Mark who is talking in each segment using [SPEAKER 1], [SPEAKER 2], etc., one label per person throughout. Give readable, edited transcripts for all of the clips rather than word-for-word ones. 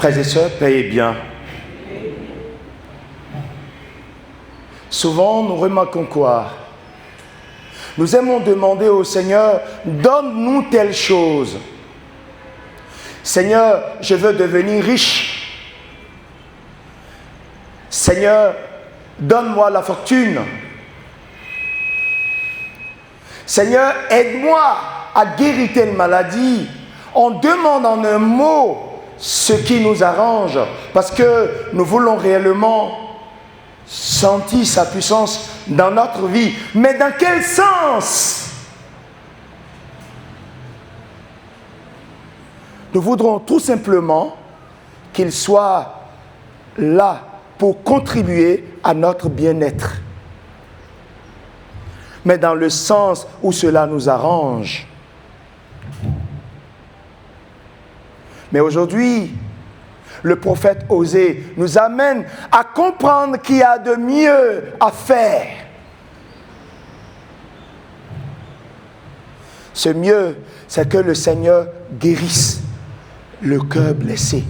[SPEAKER 1] Frères et sœurs, payez bien. Souvent, nous remarquons quoi? Nous aimons demander au Seigneur, donne-nous telle chose. Seigneur, je veux devenir riche. Seigneur, donne-moi la fortune. Seigneur, aide-moi à guérir telle maladie. On demande en un mot ce qui nous arrange parce que nous voulons réellement sentir sa puissance dans notre vie. Mais dans quel sens? Nous voudrons tout simplement qu'il soit là pour contribuer à notre bien-être. Mais dans le sens où cela nous arrange. Mais aujourd'hui, le prophète Osée nous amène à comprendre qu'il y a de mieux à faire. Ce mieux, c'est que le Seigneur guérisse le cœur blessé.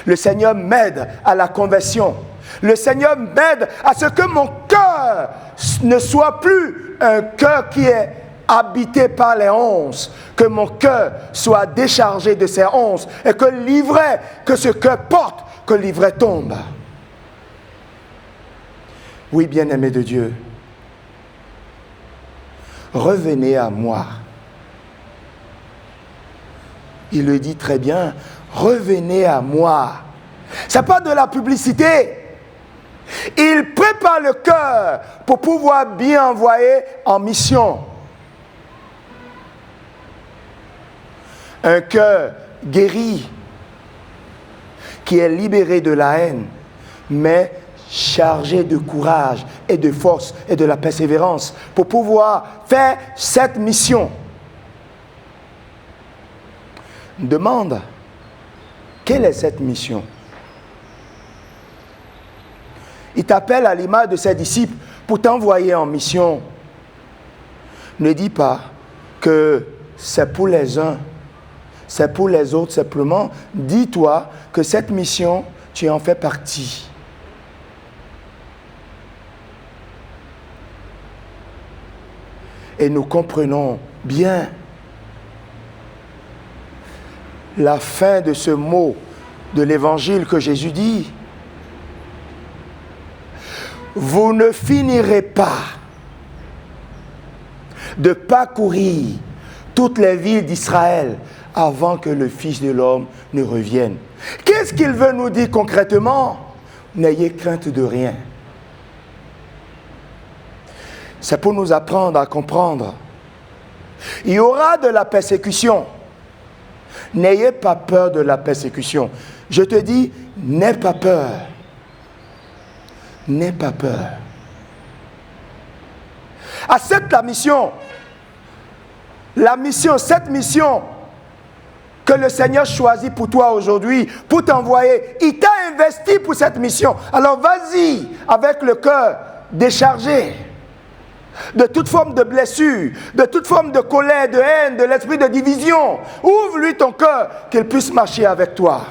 [SPEAKER 1] Le Seigneur m'aide à la conversion. Le Seigneur m'aide à ce que mon cœur ne soit plus un cœur qui est habité par les onces, que mon cœur soit déchargé de ces onces et que l'ivraie que ce cœur porte, que l'ivraie tombe. Oui, bien-aimés de Dieu, revenez à moi. Il le dit très bien, revenez à moi. Ce n'est pas de la publicité. Il prépare le cœur pour pouvoir bien envoyer en mission. Un cœur guéri, qui est libéré de la haine, mais chargé de courage et de force et de la persévérance pour pouvoir faire cette mission. Demande, quelle est cette mission? Il t'appelle à l'image de ses disciples pour t'envoyer en mission. Ne dis pas que c'est pour les uns, c'est pour les autres simplement. Dis-toi que cette mission, tu en fais partie. Et nous comprenons bien la fin de ce mot de l'évangile que Jésus dit. Vous ne finirez pas de parcourir toutes les villes d'Israël avant que le Fils de l'homme ne revienne. Qu'est-ce qu'il veut nous dire concrètement? N'ayez crainte de rien. C'est pour nous apprendre à comprendre. Il y aura de la persécution. N'ayez pas peur de la persécution. Je te dis, n'aie pas peur. N'aie pas peur. Accepte la mission. Cette mission que le Seigneur choisit pour toi aujourd'hui, pour t'envoyer. Il t'a investi pour cette mission. Alors vas-y avec le cœur déchargé de toute forme de blessure, de toute forme de colère, de haine, de l'esprit de division. Ouvre-lui ton cœur, qu'il puisse marcher avec toi.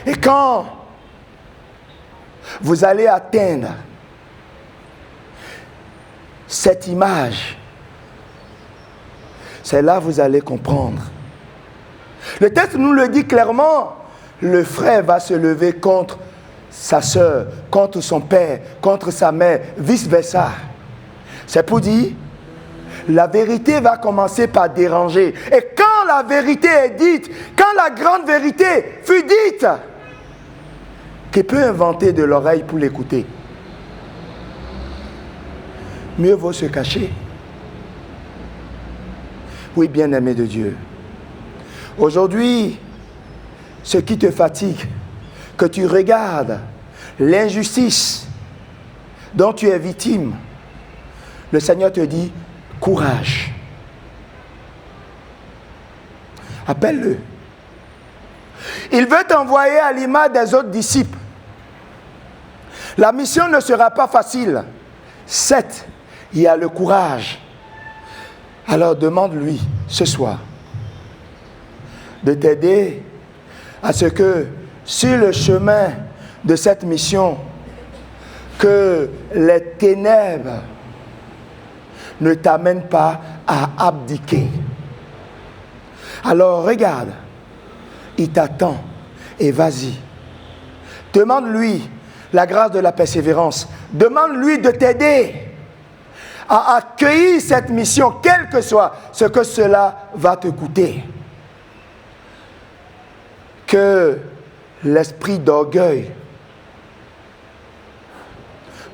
[SPEAKER 1] Et quand vous allez atteindre cette image, c'est là que vous allez comprendre. Le texte nous le dit clairement, le frère va se lever contre sa sœur, contre son père, contre sa mère, vice-versa. C'est pour dire, la vérité va commencer par déranger. Et quand la vérité est dite, quand la grande vérité fut dite, qui peut inventer de l'oreille pour l'écouter? Mieux vaut se cacher. Oui, bien-aimé de Dieu. Aujourd'hui, ce qui te fatigue, que tu regardes l'injustice dont tu es victime, le Seigneur te dit, courage. Appelle-le. Il veut t'envoyer à l'image des autres disciples. La mission ne sera pas facile. Certes, il y a le courage. Alors demande-lui ce soir de t'aider à ce que sur le chemin de cette mission, que les ténèbres ne t'amènent pas à abdiquer. Alors regarde, il t'attend et vas-y. Demande-lui la grâce de la persévérance. Demande-lui de t'aider à accueillir cette mission, quel que soit ce que cela va te coûter. Que l'esprit d'orgueil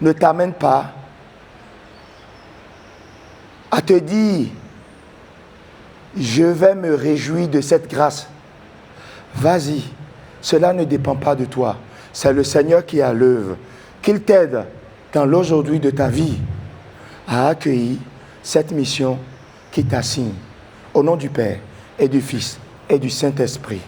[SPEAKER 1] ne t'amène pas à te dire « Je vais me réjouir de cette grâce ». Vas-y, cela ne dépend pas de toi. C'est le Seigneur qui est à l'œuvre. Qu'il t'aide dans l'aujourd'hui de ta vie à accueillir cette mission qui t'assigne. Au nom du Père et du Fils et du Saint-Esprit.